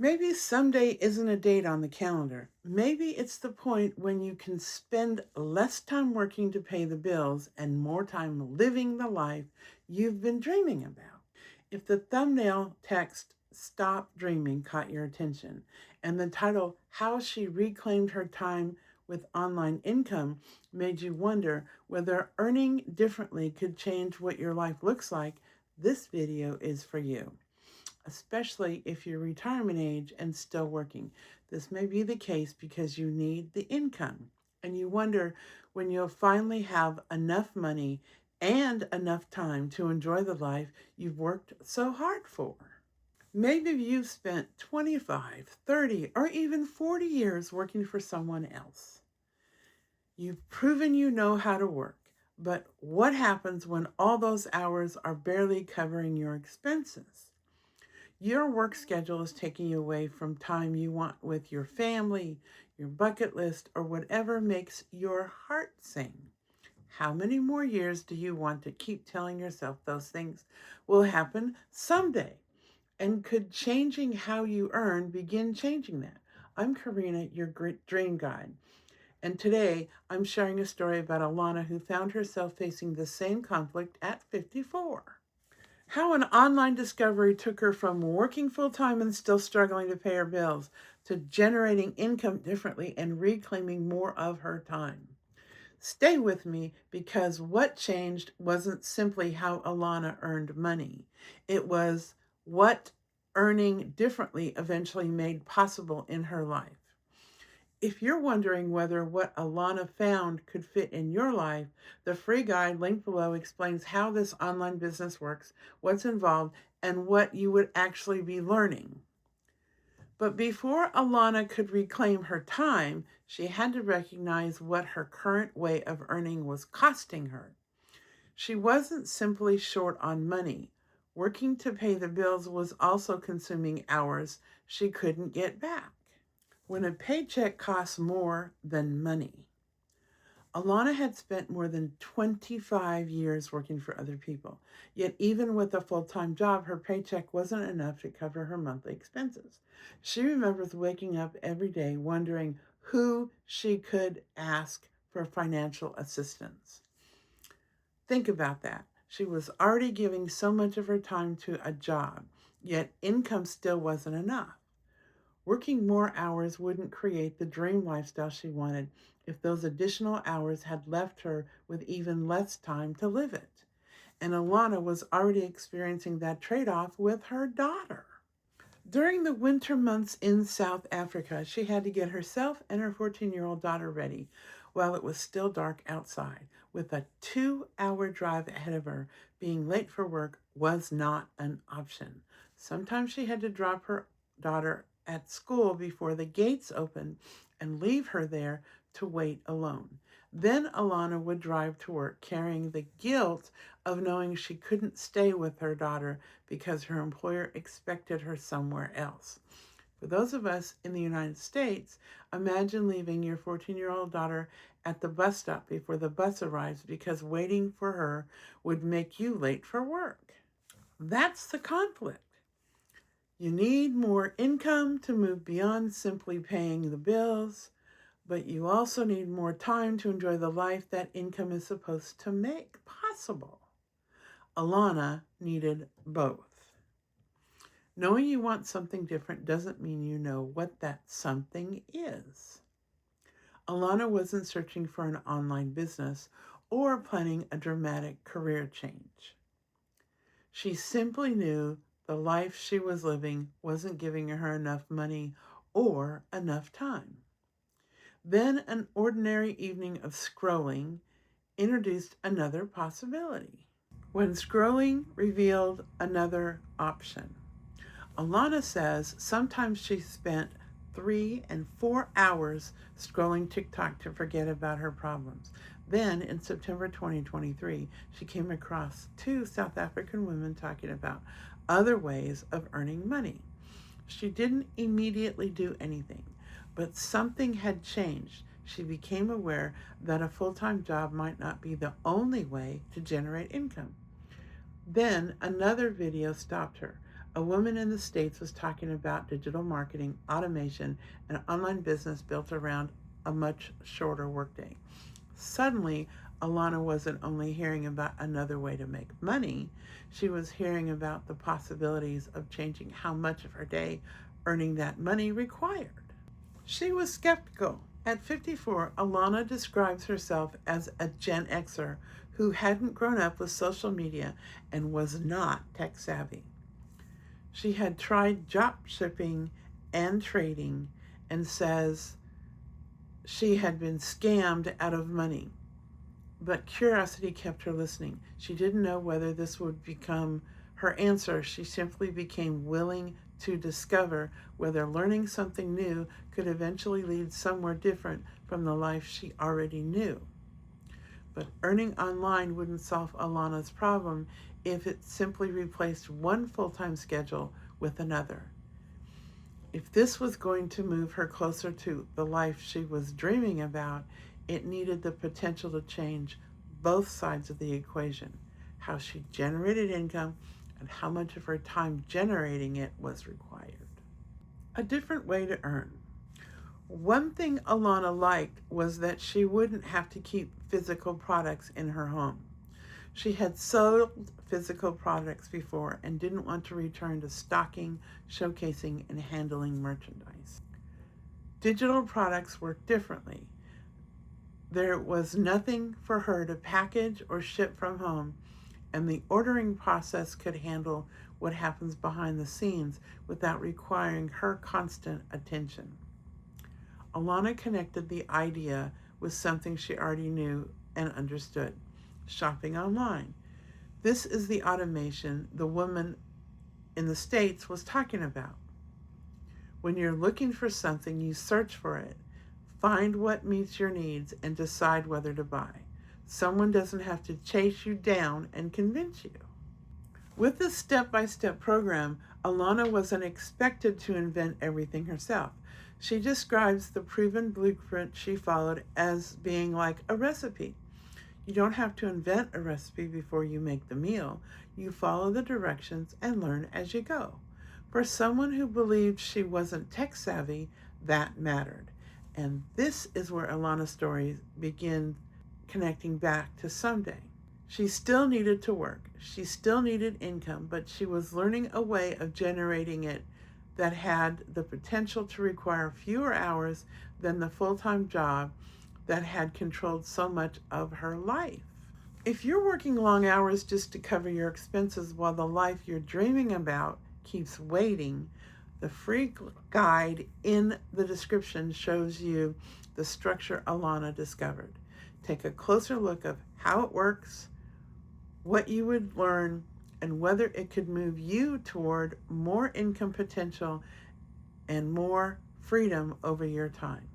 Maybe someday isn't a date on the calendar. Maybe it's the point when you can spend less time working to pay the bills and more time living the life you've been dreaming about. If the thumbnail text "Stop Dreaming" caught your attention and the title "How She Reclaimed Her Time with Online Income" made you wonder whether earning differently could change what your life looks like, this video is for you, especially if you're retirement age and still working. This may be the case because you need the income and you wonder when you'll finally have enough money and enough time to enjoy the life you've worked so hard for. Maybe you've spent 25, 30, or even 40 years working for someone else. You've proven you know how to work, but what happens when all those hours are barely covering your expenses? Your work schedule is taking you away from time you want with your family, your bucket list, or whatever makes your heart sing. How many more years do you want to keep telling yourself those things will happen someday? And could changing how you earn begin changing that? I'm Karina, your great dream guide. And today I'm sharing a story about Alana, who found herself facing the same conflict at 54. How an online discovery took her from working full-time and still struggling to pay her bills to generating income differently and reclaiming more of her time. Stay with me because what changed wasn't simply how Alana earned money. It was what earning differently eventually made possible in her life. If you're wondering whether what Alana found could fit in your life, the free guide linked below explains how this online business works, what's involved, and what you would actually be learning. But before Alana could reclaim her time, she had to recognize what her current way of earning was costing her. She wasn't simply short on money. Working to pay the bills was also consuming hours she couldn't get back. When a paycheck costs more than money. Alana had spent more than 25 years working for other people. Yet even with a full-time job, her paycheck wasn't enough to cover her monthly expenses. She remembers waking up every day wondering who she could ask for financial assistance. Think about that. She was already giving so much of her time to a job, yet income still wasn't enough. Working more hours wouldn't create the dream lifestyle she wanted if those additional hours had left her with even less time to live it. And Alana was already experiencing that trade-off with her daughter. During the winter months in South Africa, she had to get herself and her 14-year-old daughter ready while it was still dark outside. With a 2-hour drive ahead of her, being late for work was not an option. Sometimes she had to drop her daughter at school before the gates opened and leave her there to wait alone. Then Alana would drive to work carrying the guilt of knowing she couldn't stay with her daughter because her employer expected her somewhere else. For those of us in the United States, imagine leaving your 14-year-old daughter at the bus stop before the bus arrives because waiting for her would make you late for work. That's the conflict. You need more income to move beyond simply paying the bills, but you also need more time to enjoy the life that income is supposed to make possible. Alana needed both. Knowing you want something different doesn't mean you know what that something is. Alana wasn't searching for an online business or planning a dramatic career change. She simply knew the life she was living wasn't giving her enough money or enough time. Then an ordinary evening of scrolling introduced another possibility. When scrolling revealed another option. Alana says sometimes she spent 3 and 4 hours scrolling TikTok to forget about her problems. Then, in September 2023, she came across 2 South African women talking about other ways of earning money. She didn't immediately do anything, but something had changed. She became aware that a full-time job might not be the only way to generate income. Then another video stopped her. A woman in the States was talking about digital marketing, automation, and online business built around a much shorter workday. Suddenly, Alana wasn't only hearing about another way to make money, she was hearing about the possibilities of changing how much of her day earning that money required. She was skeptical. At 54, Alana describes herself as a Gen Xer who hadn't grown up with social media and was not tech savvy. She had tried drop shipping and trading and says she had been scammed out of money. But curiosity kept her listening. She didn't know whether this would become her answer. She simply became willing to discover whether learning something new could eventually lead somewhere different from the life she already knew. But earning online wouldn't solve Alana's problem if it simply replaced one full-time schedule with another. If this was going to move her closer to the life she was dreaming about, it needed the potential to change both sides of the equation, how she generated income and how much of her time generating it was required. A different way to earn. One thing Alana liked was that she wouldn't have to keep physical products in her home. She had sold physical products before and didn't want to return to stocking, showcasing, and handling merchandise. Digital products work differently. There was nothing for her to package or ship from home, and the ordering process could handle what happens behind the scenes without requiring her constant attention. Alana connected the idea with something she already knew and understood: shopping online. This is the automation the woman in the States was talking about. When you're looking for something, you search for it, find what meets your needs, and decide whether to buy. Someone doesn't have to chase you down and convince you. With this step-by-step program, Alana wasn't expected to invent everything herself. She describes the proven blueprint she followed as being like a recipe. You don't have to invent a recipe before you make the meal. You follow the directions and learn as you go. For someone who believed she wasn't tech savvy, that mattered. And this is where Alana's stories begin connecting back to someday. She still needed to work. She still needed income, but she was learning a way of generating it that had the potential to require fewer hours than the full-time job that had controlled so much of her life. If you're working long hours just to cover your expenses while the life you're dreaming about keeps waiting, the free guide in the description shows you the structure Alana discovered. Take a closer look at how it works, what you would learn, and whether it could move you toward more income potential and more freedom over your time.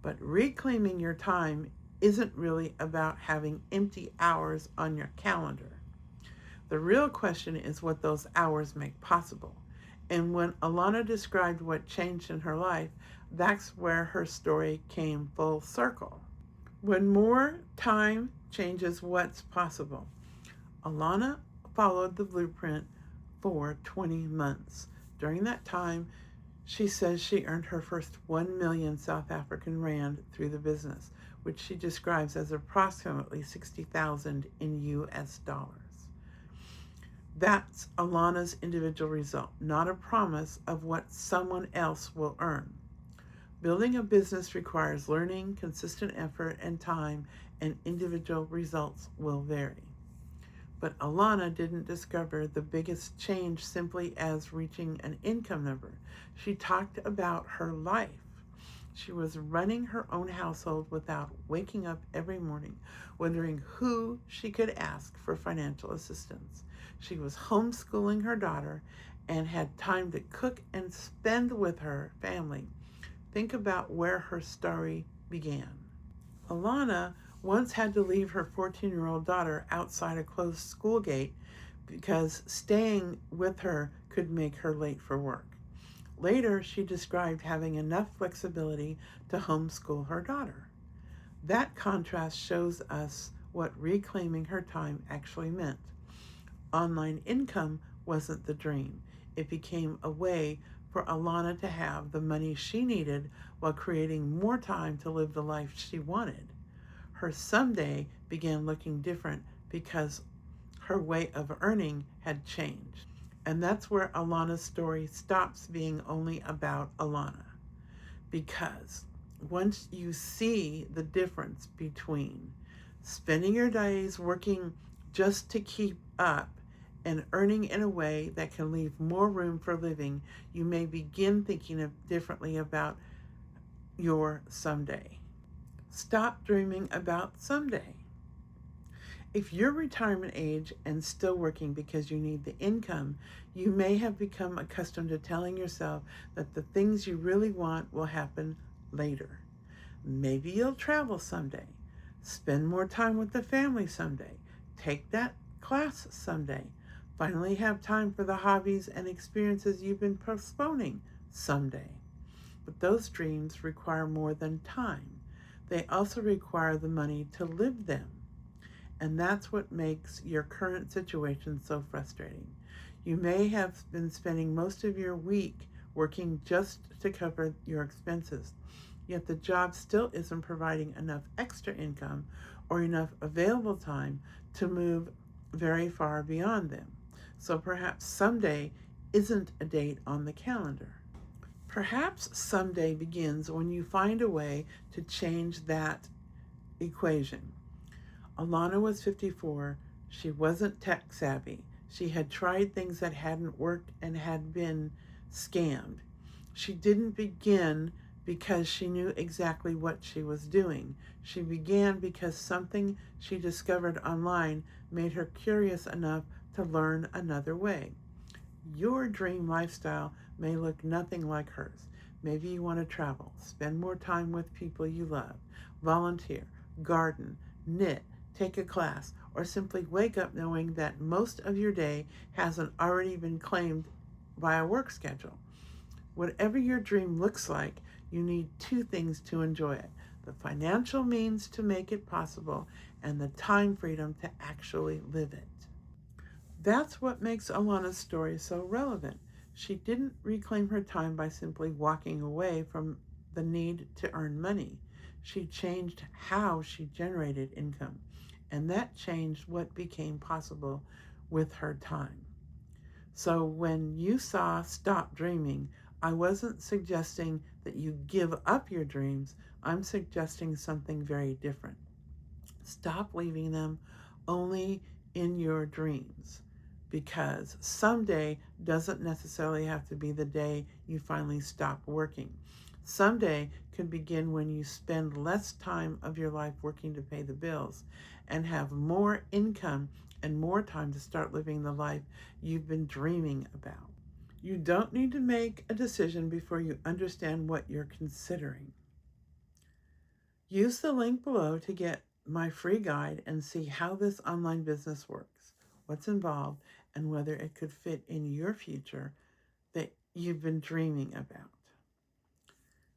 But reclaiming your time isn't really about having empty hours on your calendar. The real question is what those hours make possible. And when Alana described what changed in her life, that's where her story came full circle. When more time changes what's possible. Alana followed the blueprint for 20 months. During that time, she says she earned her first 1 million South African Rand through the business, which she describes as approximately 60,000 in US dollars. That's Alana's individual result, not a promise of what someone else will earn. Building a business requires learning, consistent effort, and time, and individual results will vary. But Alana didn't discover the biggest change simply as reaching an income number. She talked about her life. She was running her own household without waking up every morning wondering who she could ask for financial assistance. She was homeschooling her daughter and had time to cook and spend with her family. Think about where her story began. Alana once had to leave her 14-year-old daughter outside a closed school gate because staying with her could make her late for work. Later, she described having enough flexibility to homeschool her daughter. That contrast shows us what reclaiming her time actually meant. Online income wasn't the dream. it became a way for Alana to have the money she needed while creating more time to live the life she wanted. Her someday began looking different because her way of earning had changed. And that's where Alana's story stops being only about Alana. Because once you see the difference between spending your days working just to keep up and earning in a way that can leave more room for living, you may begin thinking differently about your someday. Stop dreaming about someday. If you're retirement age and still working because you need the income, you may have become accustomed to telling yourself that the things you really want will happen later. Maybe you'll travel someday, spend more time with the family someday, take that class someday, finally have time for the hobbies and experiences you've been postponing someday. But those dreams require more than time. They also require the money to live them. And that's what makes your current situation so frustrating. You may have been spending most of your week working just to cover your expenses, yet the job still isn't providing enough extra income or enough available time to move very far beyond them. So perhaps someday isn't a date on the calendar. Perhaps someday begins when you find a way to change that equation. Alana was 54. She wasn't tech savvy. She had tried things that hadn't worked and had been scammed. She didn't begin because she knew exactly what she was doing. She began because something she discovered online made her curious enough to learn another way. Your dream lifestyle may look nothing like hers. Maybe you want to travel, spend more time with people you love, volunteer, garden, knit, take a class, or simply wake up knowing that most of your day hasn't already been claimed by a work schedule. Whatever your dream looks like, you need two things to enjoy it: the financial means to make it possible and the time freedom to actually live it. That's what makes Alana's story so relevant. She didn't reclaim her time by simply walking away from the need to earn money. She changed how she generated income, and that changed what became possible with her time. So when you saw Stop Dreaming, I wasn't suggesting that you give up your dreams. I'm suggesting something very different. Stop leaving them only in your dreams, because someday doesn't necessarily have to be the day you finally stop working. Someday could begin when you spend less time of your life working to pay the bills and have more income and more time to start living the life you've been dreaming about. You don't need to make a decision before you understand what you're considering. Use the link below to get my free guide and see how this online business works, what's involved, and whether it could fit in your future that you've been dreaming about.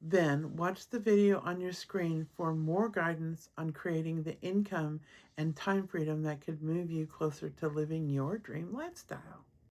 Then watch the video on your screen for more guidance on creating the income and time freedom that could move you closer to living your dream lifestyle.